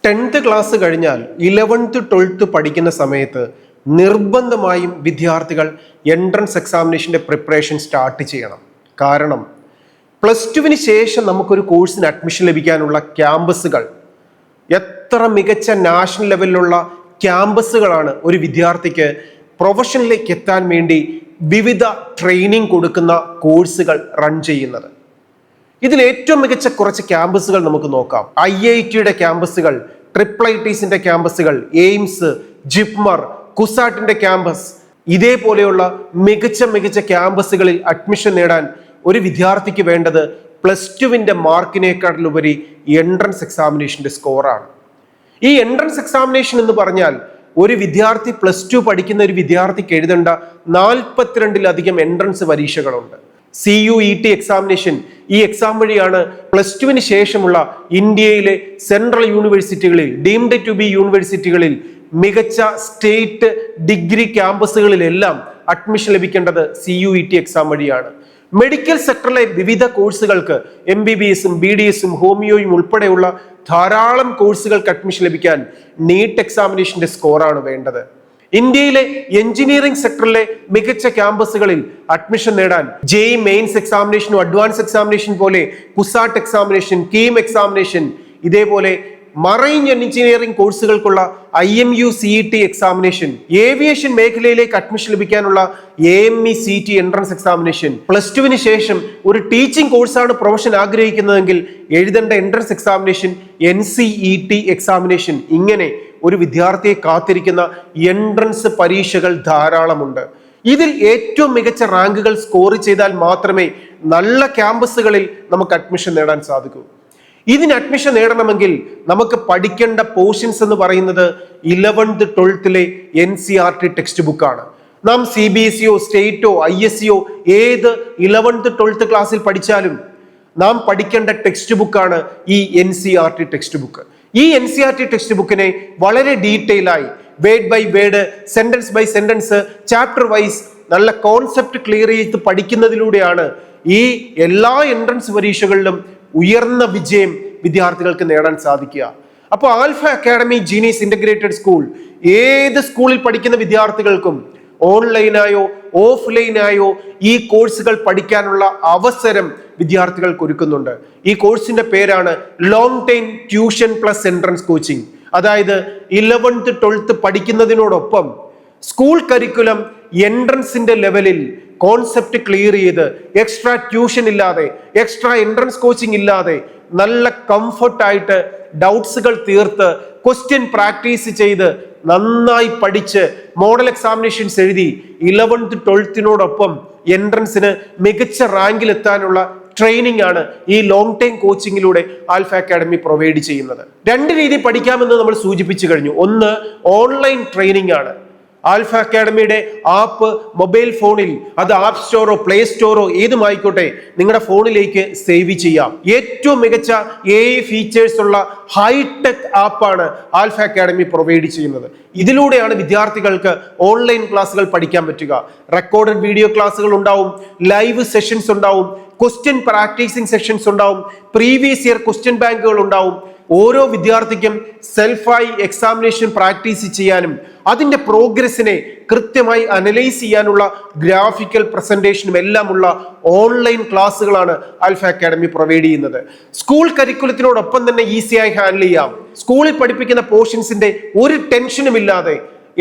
10th class കഴിഞ്ഞാൽ 11th 12th പഠിക്കുന്ന സമയത്ത് നിർബന്ധമായും വിദ്യാർത്ഥികൾ എൻട്രൻസ് എക്സാമിനേഷൻ്റെ പ്രിപ്പറേഷൻ സ്റ്റാർട്ട് ചെയ്യണം. കാരണം +2 ശേഷം നമുക്കൊരു കോഴ്സിന് അഡ്മിഷൻ ലഭിക്കാനുള്ള ക്യാമ്പസുകൾ എത്ര മികച്ച നാഷണൽ ലെവലിലുള്ള ക്യാമ്പസുകളാണ് ഒരു വിദ്യാർത്ഥിക്ക് പ്രൊഫഷനിലേക്ക് എത്താൻ വേണ്ടി വിവിധ ട്രെയിനിങ് കൊടുക്കുന്ന കോഴ്സുകൾ റൺ ചെയ്യുന്നത്. ഇതിൽ ഏറ്റവും മികച്ച കുറച്ച് ക്യാമ്പസുകൾ നമുക്ക് നോക്കാം. IITയുടെ ക്യാമ്പസുകൾ, IITസിന്റെ ക്യാമ്പസുകൾ, എയിംസ്, ജിപ്മർ, കുസാറ്റിന്റെ ക്യാമ്പസ്, ഇതേപോലെയുള്ള മികച്ച ക്യാമ്പസുകളിൽ അഡ്മിഷൻ നേടാൻ ഒരു വിദ്യാർത്ഥിക്ക് വേണ്ടത് +2 മാർക്കിനേക്കാളുപരി എൻട്രൻസ് എക്സാമിനേഷന്റെ സ്കോറാണ്. ഈ എൻട്രൻസ് എക്സാമിനേഷൻ എന്ന് പറഞ്ഞാൽ ഒരു വിദ്യാർത്ഥി +2 പഠിക്കുന്ന ഒരു വിദ്യാർത്ഥിക്ക് എഴുതേണ്ട 42-ലധികം എൻട്രൻസ് പരീക്ഷകളുണ്ട്. CUET എക്സാമിനേഷൻ, ഈ എക്സാം വഴിയാണ് +2 ശേഷമുള്ള ഇന്ത്യയിലെ സെൻട്രൽ യൂണിവേഴ്സിറ്റികളിൽ, ഡീംഡ് ടു ബി യൂണിവേഴ്സിറ്റികളിൽ, മികച്ച സ്റ്റേറ്റ് ഡിഗ്രി ക്യാമ്പസുകളിലെല്ലാം അഡ്മിഷൻ ലഭിക്കേണ്ടത് CUET എക്സാം വഴിയാണ്. മെഡിക്കൽ സെക്ടറിലെ വിവിധ കോഴ്സുകൾക്ക് MBBSഉം BDSഉം ഹോമിയോയും ഉൾപ്പെടെയുള്ള ധാരാളം കോഴ്സുകൾക്ക് അഡ്മിഷൻ ലഭിക്കാൻ നീറ്റ് എക്സാമിനേഷന്റെ സ്കോറാണ് വേണ്ടത്. ഇന്ത്യയിലെ എഞ്ചിനീയറിംഗ് സെക്ടറിലെ മികച്ച ക്യാമ്പസുകളിൽ അഡ്മിഷൻ നേടാൻ JEE മെയിൻസ് എക്സാമിനേഷനും അഡ്വാൻസ് എക്സാമിനേഷൻ പോലെ കുസാറ്റ് എക്സാമിനേഷൻ, കീം എക്സാമിനേഷൻ, ഇതേപോലെ മറൈൻ എഞ്ചിനീയറിംഗ് കോഴ്സുകൾക്കുള്ള IMU CET എക്സാമിനേഷൻ, ഏവിയേഷൻ മേഖലയിലേക്ക് അഡ്മിഷൻ ലഭിക്കാനുള്ള AME CET എൻട്രൻസ് എക്സാമിനേഷൻ, +2 ശേഷം ഒരു ടീച്ചിങ് കോഴ്സാണ് പ്രൊഫഷൻ ആഗ്രഹിക്കുന്നതെങ്കിൽ എഴുതേണ്ട എൻട്രൻസ് എക്സാമിനേഷൻ NCET എക്സാമിനേഷൻ, ഇങ്ങനെ ഒരു വിദ്യാർത്ഥിയെ കാത്തിരിക്കുന്ന എൻട്രൻസ് പരീക്ഷകൾ ധാരാളമുണ്ട്. ഇതിൽ ഏറ്റവും മികച്ച റാങ്കുകൾ സ്കോർ ചെയ്താൽ മാത്രമേ നല്ല ക്യാമ്പസുകളിൽ നമുക്ക് അഡ്മിഷൻ നേടാൻ സാധിക്കൂ. ഇതിന് അഡ്മിഷൻ നേടണമെങ്കിൽ നമുക്ക് പഠിക്കേണ്ട പോർഷൻസ് എന്ന് പറയുന്നത് 11th 12th NCERT ടെക്സ്റ്റ് ബുക്കാണ്. നാം CBSEയോ സ്റ്റേറ്റോ ISCയോ ഏത് 11th 12th ക്ലാസ്സിൽ പഠിച്ചാലും നാം പഠിക്കേണ്ട ടെക്സ്റ്റ് ബുക്കാണ് ഈ NCERT ടെക്സ്റ്റ് ബുക്ക്. ഈ NCERT ടെക്സ്റ്റ് ബുക്കിനെ വളരെ ഡീറ്റെയിൽ ആയി word by word, sentence by sentence, chapter wise നല്ല കോൺസെപ്റ്റ് ക്ലിയർ ചെയ്ത് പഠിക്കുന്നതിലൂടെയാണ് ഈ എല്ലാ എൻട്രൻസ് പരീക്ഷകളിലും ഉയർന്ന വിജയം വിദ്യാർത്ഥികൾക്ക് നേടാൻ സാധിക്കുക. അപ്പോൾ alpha academy genius integrated school ഏത് സ്കൂളിൽ പഠിക്കുന്ന വിദ്യാർത്ഥികൾക്കും ഓൺലൈനായോ ഓഫ്ലൈനായോ ഈ കോഴ്സുകൾ പഠിക്കാനുള്ള അവസരം വിദ്യാർത്ഥികൾക്ക് ഒരുക്കുന്നുണ്ട്. ഈ കോഴ്സിന്റെ പേരാണ് long time tuition plus entrance coaching. അതായത് 11th 12th പഠിക്കുന്നതിനോടൊപ്പം സ്കൂൾ കരിക്കുലം എൻട്രൻസിന്റെ ലെവലിൽ കോൺസെപ്റ്റ് ക്ലിയർ ചെയ്ത് എക്സ്ട്രാ ട്യൂഷൻ ഇല്ലാതെ, എക്സ്ട്രാ എൻട്രൻസ് കോച്ചിങ് ഇല്ലാതെ നല്ല കംഫർട്ടായിട്ട് ഡൗട്ട്സുകൾ തീർത്ത് ക്വസ്റ്റ്യൻ പ്രാക്ടീസ് ചെയ്ത് നന്നായി പഠിച്ച് മോഡൽ എക്സാമിനേഷൻസ് എഴുതി 11th 12th എൻട്രൻസിന് മികച്ച റാങ്കിൽ എത്താനുള്ള ട്രെയിനിങ് ആണ് ഈ ലോങ് ടൈം കോച്ചിങ്ങിലൂടെ ആൽഫ അക്കാഡമി പ്രൊവൈഡ് ചെയ്യുന്നത്. 2 രീതി പഠിക്കാമെന്ന് നമ്മൾ സൂചിപ്പിച്ചു കഴിഞ്ഞു. ഒന്ന് ഓൺലൈൻ ട്രെയിനിങ് ആണ്. ആൽഫ അക്കാഡമിയുടെ ആപ്പ് മൊബൈൽ ഫോണിൽ, അത് ആപ്പ് സ്റ്റോറോ പ്ലേ സ്റ്റോറോ ഏതുമായിക്കോട്ടെ, നിങ്ങളുടെ ഫോണിലേക്ക് സേവ് ചെയ്യാം. ഏറ്റവും മികച്ച AI ഫീച്ചേഴ്സ് ഉള്ള ഹൈടെക് ആപ്പാണ് ആൽഫ അക്കാഡമി പ്രൊവൈഡ് ചെയ്യുന്നത്. ഇതിലൂടെയാണ് വിദ്യാർത്ഥികൾക്ക് ഓൺലൈൻ ക്ലാസ്സുകൾ പഠിക്കാൻ പറ്റുക. റെക്കോർഡഡ് വീഡിയോ ക്ലാസ്സുകൾ ഉണ്ടാവും, ലൈവ് സെഷൻസ് ഉണ്ടാവും, ക്വസ്റ്റ്യൻ പ്രാക്ടീസിംഗ് സെഷൻസ് ഉണ്ടാവും, പ്രീവിയസ് ഇയർ ക്വസ്റ്റ്യൻ ബാങ്കുകൾ ഉണ്ടാവും. ഓരോ വിദ്യാർത്ഥിക്കും സെൽഫായി എക്സാമിനേഷൻ പ്രാക്ടീസ് ചെയ്യാനും അതിന്റെ പ്രോഗ്രസിനെ കൃത്യമായി അനലൈസ് ചെയ്യാനുള്ള ഗ്രാഫിക്കൽ പ്രസന്റേഷനും എല്ലാം ഉള്ള ഓൺലൈൻ ക്ലാസ്സുകളാണ് ആൽഫ അക്കാഡമി പ്രൊവൈഡ് ചെയ്യുന്നത്. സ്കൂൾ കരിക്കുലത്തിനോടൊപ്പം തന്നെ ഈസിയായി ഹാൻഡിൽ ചെയ്യാം. സ്കൂളിൽ പഠിപ്പിക്കുന്ന പോർഷൻസിന്റെ ഒരു ടെൻഷനും ഇല്ലാതെ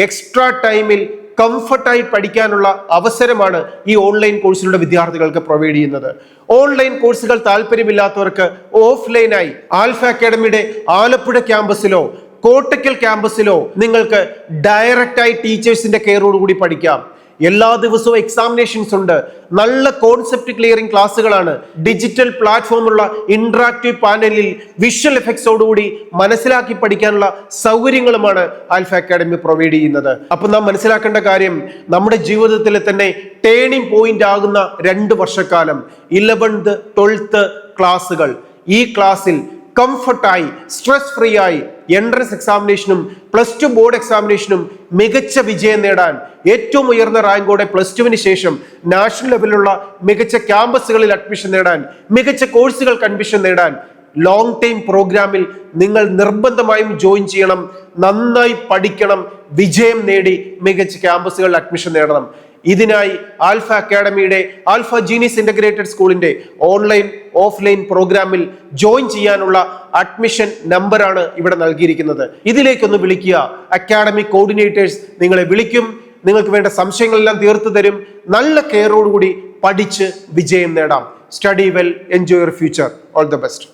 എക്സ്ട്രാ ടൈമിൽ കംഫർട്ടായി പഠിക്കാനുള്ള അവസരമാണ് ഈ ഓൺലൈൻ കോഴ്സിലൂടെ വിദ്യാർത്ഥികൾക്ക് പ്രൊവൈഡ് ചെയ്യുന്നത്. ഓൺലൈൻ കോഴ്സുകൾ താല്പര്യമില്ലാത്തവർക്ക് ഓഫ്ലൈനായി ആൽഫ അക്കാഡമിയുടെ ആലപ്പുഴ ക്യാമ്പസിലോ കോട്ടക്കൽ ക്യാമ്പസിലോ നിങ്ങൾക്ക് ഡയറക്റ്റായി ടീച്ചേഴ്സിന്റെ കെയറോടുകൂടി പഠിക്കാം. എല്ലാ ദിവസവും എക്സാമിനേഷൻസ് ഉണ്ട്. നല്ല കോൺസെപ്റ്റ് ക്ലിയറിംഗ് ക്ലാസ്സുകളാണ്. ഡിജിറ്റൽ പ്ലാറ്റ്ഫോമുള്ള ഇന്ററാക്റ്റീവ് പാനലിൽ വിഷ്വൽ എഫക്ട്സോടുകൂടി മനസ്സിലാക്കി പഠിക്കാനുള്ള സൗകര്യങ്ങളുമാണ് ആൽഫ അക്കാഡമി പ്രൊവൈഡ് ചെയ്യുന്നത്. അപ്പൊ നാം മനസ്സിലാക്കേണ്ട കാര്യം, നമ്മുടെ ജീവിതത്തിലെ തന്നെ ടേണിംഗ് പോയിന്റ് ആകുന്ന 2 വർഷക്കാലം 11th 12th ക്ലാസ്സുകൾ, ഈ ക്ലാസ്സിൽ കംഫർട്ടായി സ്ട്രെസ് ഫ്രീ ആയി എൻട്രൻസ് എക്സാമിനേഷനും +2 ബോർഡ് എക്സാമിനേഷനും മികച്ച വിജയം നേടാൻ, ഏറ്റവും ഉയർന്ന റാങ്കോടെ +2 ശേഷം നാഷണൽ ലെവലിലുള്ള മികച്ച ക്യാമ്പസുകളിൽ അഡ്മിഷൻ നേടാൻ, മികച്ച കോഴ്സുകൾക്ക് അഡ്മിഷൻ നേടാൻ ലോങ് ടൈം പ്രോഗ്രാമിൽ നിങ്ങൾ നിർബന്ധമായും ജോയിൻ ചെയ്യണം. നന്നായി പഠിക്കണം, വിജയം നേടി മികച്ച ക്യാമ്പസുകളിൽ അഡ്മിഷൻ നേടണം. ഇതിനായി ആൽഫ അക്കാഡമിയുടെ ആൽഫ ജീനിയസ് ഇന്റഗ്രേറ്റഡ് സ്കൂളിന്റെ ഓൺലൈൻ ഓഫ്ലൈൻ പ്രോഗ്രാമിൽ ജോയിൻ ചെയ്യാനുള്ള അഡ്മിഷൻ നമ്പറാണ് ഇവിടെ നൽകിയിരിക്കുന്നത്. ഇതിലേക്കൊന്ന് വിളിക്കുക. അക്കാഡമിക് കോർഡിനേറ്റേഴ്സ് നിങ്ങളെ വിളിക്കും, നിങ്ങൾക്ക് വേണ്ട സംശയങ്ങളെല്ലാം തീർത്തു തരും. നല്ല കെയറോടുകൂടി പഠിച്ച് വിജയം നേടാം. Study well, enjoy your future. All the best.